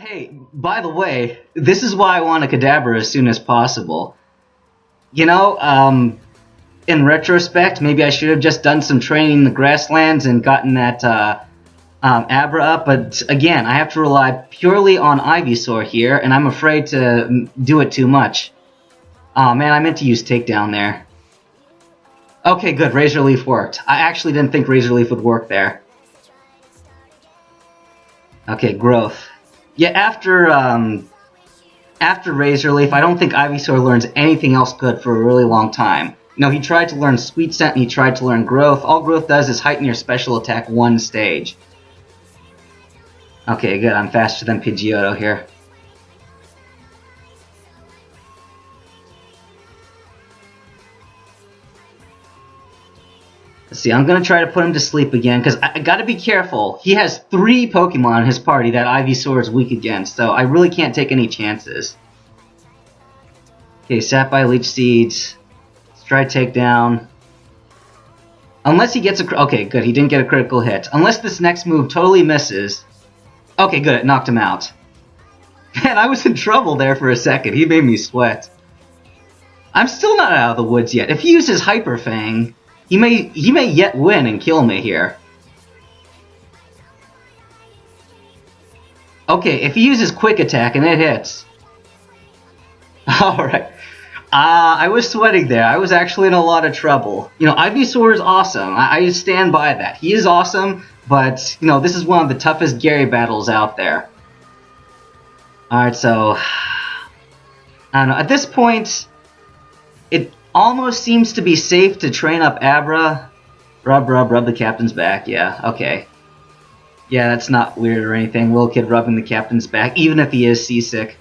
Hey, by the way, this is why I want a Kadabra as soon as possible. You know, in retrospect, maybe I should have just done some training in the grasslands and gotten that Abra up, but again, I have to rely purely on Ivysaur here, and I'm afraid to do it too much. Oh man, I meant to use Takedown there. Okay, good, Razor Leaf worked. I actually didn't think Razor Leaf would work there. Okay, Growth. Yeah, after Razor Leaf, I don't think Ivysaur learns anything else good for a really long time. You know, he tried to learn Sweet Scent and he tried to learn Growth. All Growth does is heighten your special attack one stage. Okay, good. I'm faster than Pidgeotto here. Let's see, I'm going to try to put him to sleep again, because I got to be careful. He has 3 Pokemon in his party that Ivysaur is weak against, so I really can't take any chances. Okay, Sap by Leech Seeds. Let's try Takedown. Unless he gets a... Okay, good, he didn't get a critical hit. Unless this next move totally misses. Okay, good, it knocked him out. Man, I was in trouble there for a second. He made me sweat. I'm still not out of the woods yet. If he uses Hyper Fang, he may yet win and kill me here. Okay, if he uses Quick Attack and it hits. Alright. I was sweating there. I was actually in a lot of trouble. You know, Ivysaur is awesome. I stand by that. He is awesome, but, you know, this is one of the toughest Gary battles out there. Alright, so... I don't know. At this point, it almost seems to be safe to train up Abra. Rub the captain's back. Yeah, okay. Yeah, that's not weird or anything. Little kid rubbing the captain's back, even if he is seasick.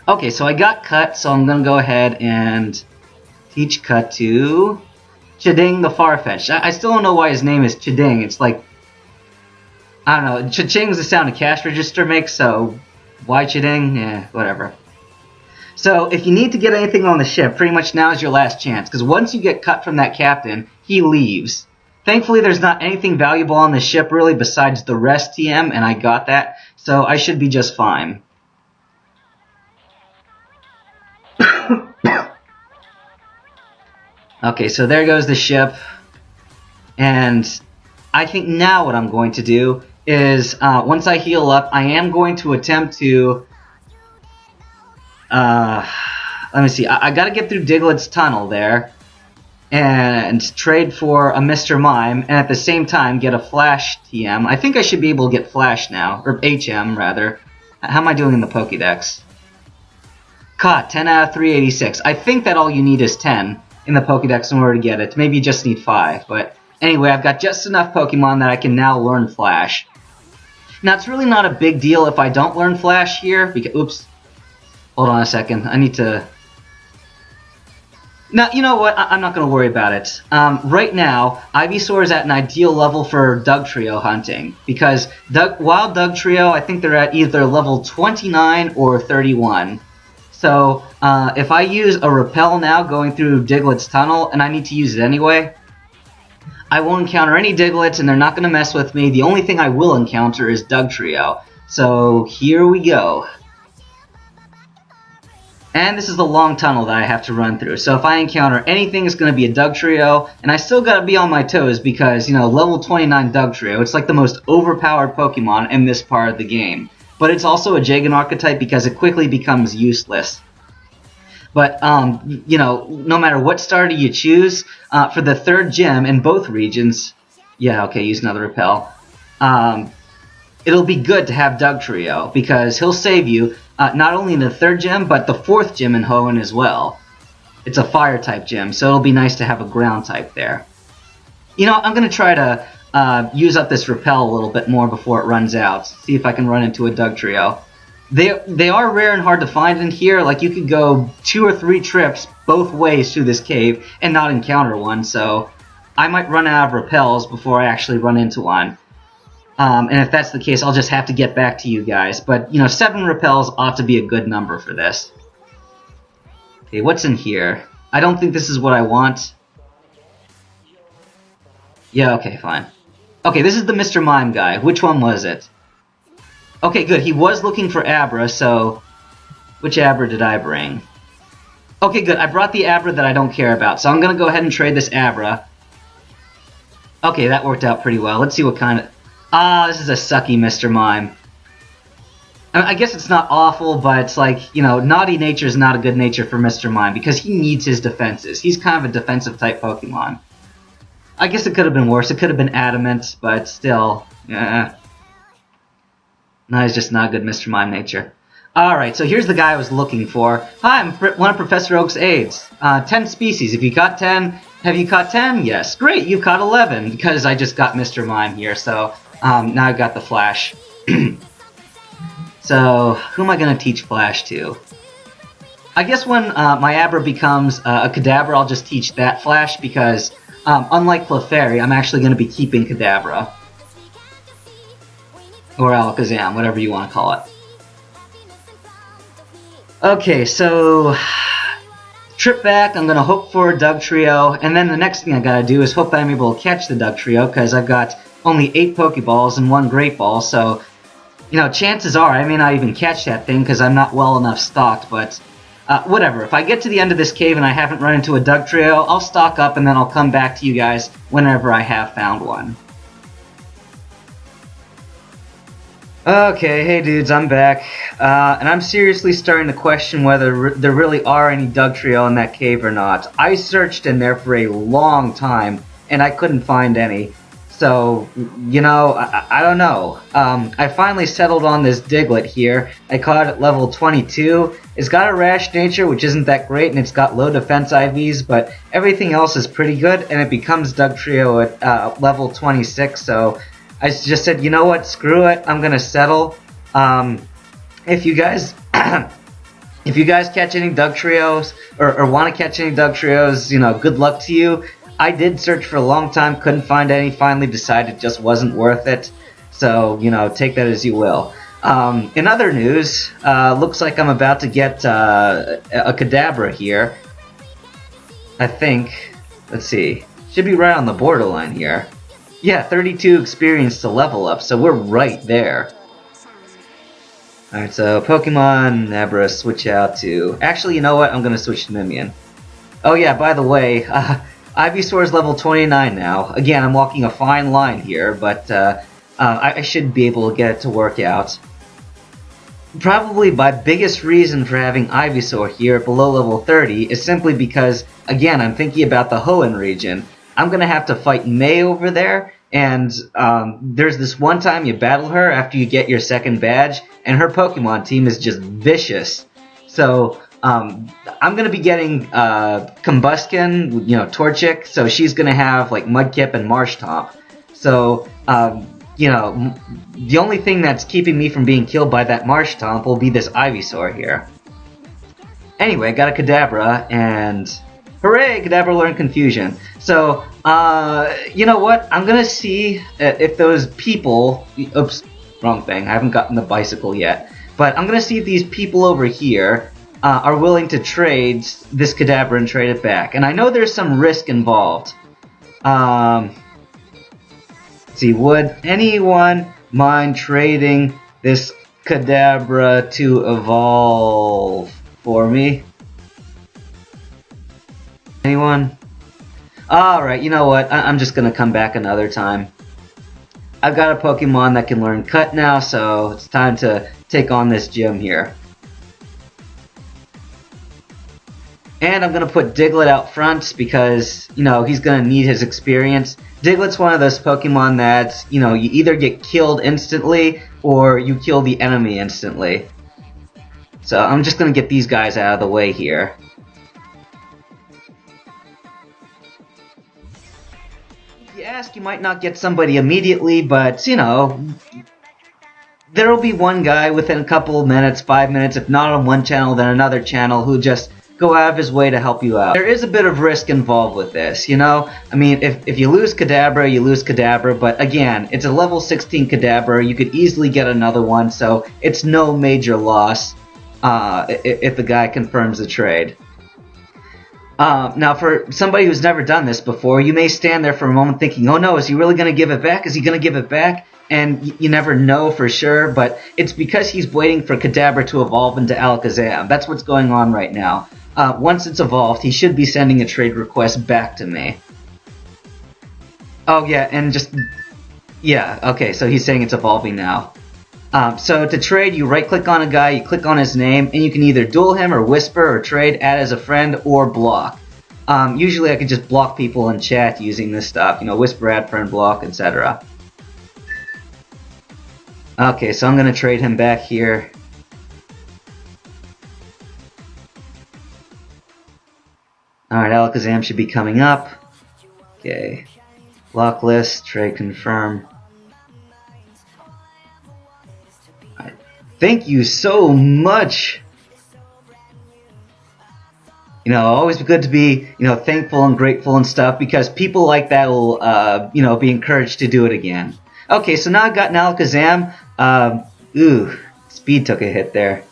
Okay, so I got Cut, so I'm going to go ahead and teach Cut to Chiding the Farfetch'd. I still don't know why his name is Chiding. It's like, I don't know, Cha-ching's the sound a cash register makes, so why Chiding? Yeah, whatever. So, if you need to get anything on the ship, pretty much now is your last chance, because once you get cut from that captain, he leaves. Thankfully, there's not anything valuable on the ship, really, besides the rest TM, and I got that, so I should be just fine. Okay, so there goes the ship, and I think now what I'm going to do is, once I heal up, I am going to attempt to, let me see, I gotta get through Diglett's tunnel there, and trade for a Mr. Mime, and at the same time get a Flash TM. I think I should be able to get Flash now, or HM rather. How am I doing in the Pokédex? Caught, 10 out of 386. I think that all you need is 10 in the Pokédex in order to get it. Maybe you just need 5, but anyway, I've got just enough Pokemon that I can now learn Flash. Now, it's really not a big deal if I don't learn Flash here, because, oops, hold on a second, I need to... Now, you know what, I'm not going to worry about it. Right now, Ivysaur is at an ideal level for Dugtrio hunting, because Wild Dugtrio, I think they're at either level 29 or 31. So, if I use a Repel now going through Diglett's tunnel, and I need to use it anyway, I won't encounter any Diglets, and they're not going to mess with me. The only thing I will encounter is Dugtrio. So, here we go. And this is the long tunnel that I have to run through. So if I encounter anything, it's going to be a Dugtrio. And I still got to be on my toes because, you know, level 29 Dugtrio, it's like the most overpowered Pokemon in this part of the game. But it's also a Jagan archetype because it quickly becomes useless. But, you know, no matter what starter you choose, for the 3rd gym in both regions... Yeah, okay, use another Repel. It'll be good to have Dugtrio because he'll save you not only in the 3rd gym, but the 4th gym in Hoenn as well. It's a Fire-type gym, so it'll be nice to have a Ground-type there. You know, I'm going to try to use up this Repel a little bit more before it runs out. See if I can run into a Dugtrio. They are rare and hard to find in here. Like, you could go 2 or 3 trips both ways through this cave and not encounter one, so I might run out of Repels before I actually run into one. And if that's the case, I'll just have to get back to you guys. But, you know, 7 Repels ought to be a good number for this. Okay, what's in here? I don't think this is what I want. Yeah, okay, fine. Okay, this is the Mr. Mime guy. Which one was it? Okay, good. He was looking for Abra, so... Which Abra did I bring? Okay, good. I brought the Abra that I don't care about, so I'm going to go ahead and trade this Abra. Okay, that worked out pretty well. Let's see what kind of... Ah, this is a sucky Mr. Mime. I guess it's not awful, but it's like, you know, naughty nature is not a good nature for Mr. Mime, because he needs his defenses. He's kind of a defensive-type Pokemon. I guess it could have been worse. It could have been Adamant, but still... No, he's just not good Mr. Mime nature. Alright, so here's the guy I was looking for. Hi, I'm one of Professor Oak's aides. 10 species. If you caught 10, have you caught 10? Yes. Great, you caught 11, because I just got Mr. Mime here, so now I've got the Flash. So, who am I going to teach Flash to? I guess when my Abra becomes a Kadabra, I'll just teach that Flash, because unlike Clefairy, I'm actually going to be keeping Kadabra. Or Alakazam, whatever you want to call it. Okay, so... Trip back, I'm going to hope for a Dugtrio, and then the next thing I gotta do is hope that I'm able to catch the Dugtrio, because I've got only 8 Pokeballs and 1 Great Ball, so... You know, chances are I may not even catch that thing because I'm not well enough stocked, but whatever. If I get to the end of this cave and I haven't run into a Dugtrio, I'll stock up and then I'll come back to you guys whenever I have found one. Okay, hey dudes, I'm back. And I'm seriously starting to question whether there really are any Dugtrio in that cave or not. I searched in there for a long time and I couldn't find any. So, you know, I don't know. I finally settled on this Diglett here. I caught it at level 22. It's got a rash nature, which isn't that great, and it's got low defense IVs, but everything else is pretty good, and it becomes Dugtrio at level 26, so I just said, you know what, screw it, I'm gonna settle. If you guys... if you guys catch any Dugtrios, or want to catch any Dugtrios, you know, good luck to you. I did search for a long time, couldn't find any, finally decided it just wasn't worth it. So, you know, take that as you will. In other news, looks like I'm about to get a Kadabra here. I think. Let's see. Should be right on the borderline here. Yeah, 32 experience to level up, so we're right there. Alright, so Pokemon, Abra, switch out to... Actually, you know what? I'm going to switch to Mimian. Oh yeah, by the way... Ivysaur is level 29 now. Again, I'm walking a fine line here, but I should be able to get it to work out. Probably my biggest reason for having Ivysaur here below level 30 is simply because, again, I'm thinking about the Hoenn region. I'm going to have to fight May over there, and there's this one time you battle her after you get your second badge, and her Pokemon team is just vicious. So... I'm going to be getting Combuskin, you know, Torchic, so she's going to have like Mudkip and Marshtomp. So, you know, the only thing that's keeping me from being killed by that Marshtomp will be this Ivysaur here. Anyway, got a Kadabra, and hooray, Kadabra learned Confusion. So, you know what, I'm going to see if those people, oops, wrong thing, I haven't gotten the bicycle yet, but I'm going to see if these people over here are willing to trade this Kadabra and trade it back. And I know there's some risk involved. Let's see, would anyone mind trading this Kadabra to evolve for me? Anyone? Alright, you know what? I'm just going to come back another time. I've got a Pokemon that can learn Cut now, so it's time to take on this gym here. And I'm going to put Diglett out front because, you know, he's going to need his experience. Diglett's one of those Pokemon that, you know, you either get killed instantly or you kill the enemy instantly. So I'm just going to get these guys out of the way here. If you ask, you might not get somebody immediately, but, you know, there will be one guy within a couple of minutes, 5 minutes, if not on one channel, then another channel, who just go out of his way to help you out. There is a bit of risk involved with this, you know? I mean, if you lose Kadabra, you lose Kadabra, but again, it's a level 16 Kadabra, you could easily get another one, so it's no major loss if the guy confirms the trade. Now, for somebody who's never done this before, you may stand there for a moment thinking, oh no, is he really going to give it back? Is he going to give it back? And you never know for sure, but it's because he's waiting for Kadabra to evolve into Alakazam. That's what's going on right now. Once it's evolved, he should be sending a trade request back to me. Oh yeah, and just... yeah, okay, so he's saying it's evolving now. So to trade, you right-click on a guy, you click on his name, and you can either duel him or whisper or trade, add as a friend, or block. Usually I could just block people in chat using this stuff, you know, whisper, add friend, block, etc. Okay, so I'm going to trade him back here. Alright, Alakazam should be coming up. Okay. Block list, trade confirm. Thank you so much. You know, always good to be, you know, thankful and grateful and stuff, because people like that will, you know, be encouraged to do it again. Okay, so now I've got an Alakazam. Speed took a hit there.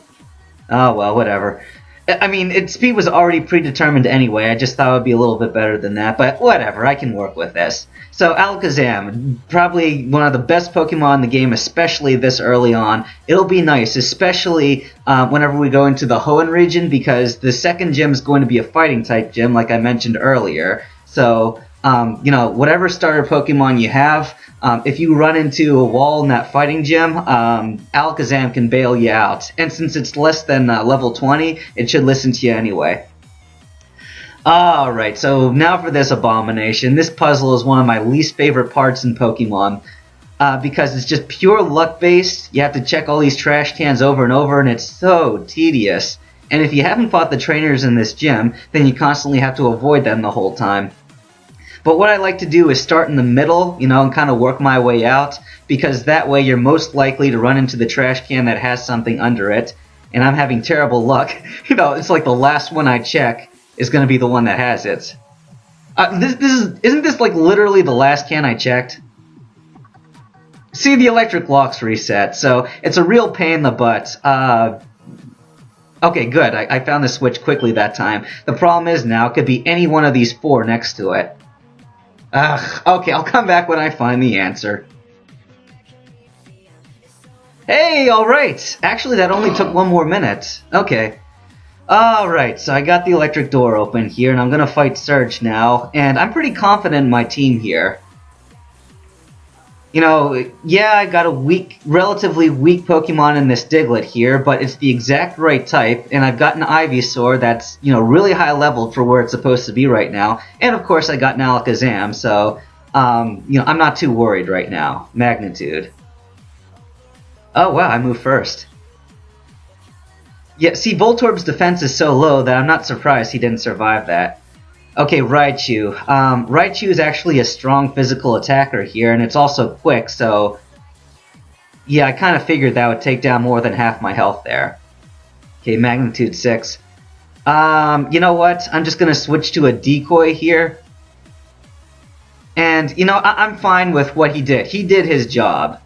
Oh, well, whatever. I mean, its speed was already predetermined anyway. I just thought it would be a little bit better than that, but whatever. I can work with this. So, Alakazam, probably one of the best Pokemon in the game, especially this early on. It'll be nice, especially whenever we go into the Hoenn region, because the second gym is going to be a fighting-type gym, like I mentioned earlier. So, you know, whatever starter Pokemon you have, if you run into a wall in that fighting gym, Alakazam can bail you out. And since it's less than level 20, it should listen to you anyway. Alright, so now for this abomination. This puzzle is one of my least favorite parts in Pokemon, because it's just pure luck-based. You have to check all these trash cans over and over, and it's so tedious. And if you haven't fought the trainers in this gym, then you constantly have to avoid them the whole time. But what I like to do is start in the middle, you know, and kind of work my way out, because that way you're most likely to run into the trash can that has something under it. And I'm having terrible luck. You know, it's like the last one I check is going to be the one that has it. Isn't this like literally the last can I checked? See, the electric lock's reset, so it's a real pain in the butt. Okay, good. I found the switch quickly that time. The problem is now it could be any one of these four next to it. Okay, I'll come back when I find the answer. Hey, alright! Actually, that only took one more minute. Okay. Alright, so I got the electric door open here, and I'm gonna fight Surge now, and I'm pretty confident in my team here. You know, yeah, I got a relatively weak Pokemon in this Diglett here, but it's the exact right type, and I've got an Ivysaur that's, you know, really high leveled for where it's supposed to be right now, and of course I got an Alakazam, so, you know, I'm not too worried right now. Magnitude. Oh wow, I moved first. Yeah, see, Voltorb's defense is so low that I'm not surprised he didn't survive that. Okay, Raichu. Raichu is actually a strong physical attacker here, and it's also quick, so... yeah, I kind of figured that would take down more than half my health there. Okay, Magnitude 6. You know what? I'm just going to switch to a Decoy here. And, you know, I'm fine with what he did. He did his job.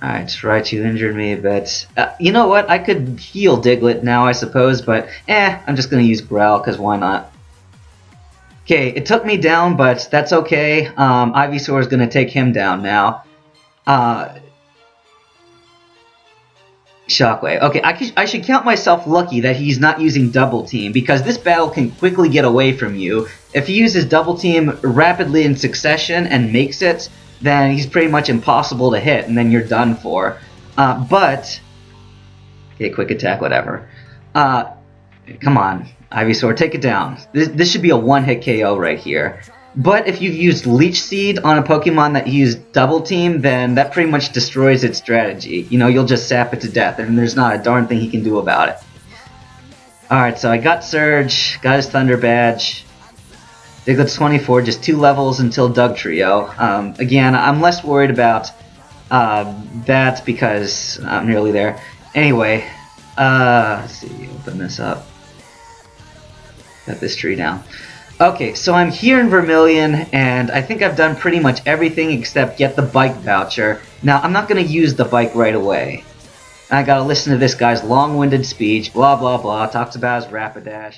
Alright, Raichu injured me a bit. You know what? I could heal Diglett now, I suppose, but I'm just going to use Growl, because why not? Okay, it took me down, but that's okay. Ivysaur is going to take him down now. Shockwave. Okay, I should count myself lucky that he's not using Double Team, because this battle can quickly get away from you. If he uses Double Team rapidly in succession and makes it, then he's pretty much impossible to hit, and then you're done for. But... okay, quick attack, whatever. Come on, Ivysaur, take it down. This should be a one-hit KO right here. But if you've used Leech Seed on a Pokemon that used Double Team, then that pretty much destroys its strategy. You know, you'll just sap it to death, and there's not a darn thing he can do about it. Alright, so I got Surge, got his Thunder Badge. Diglett's 24, just 2 levels until Dugtrio. Again, I'm less worried about that because I'm nearly there. Anyway, let's see, open this up. Got this tree down. Okay, so I'm here in Vermilion, and I think I've done pretty much everything except get the bike voucher. Now, I'm not going to use the bike right away. I gotta listen to this guy's long-winded speech, blah blah blah, talks about his Rapidash.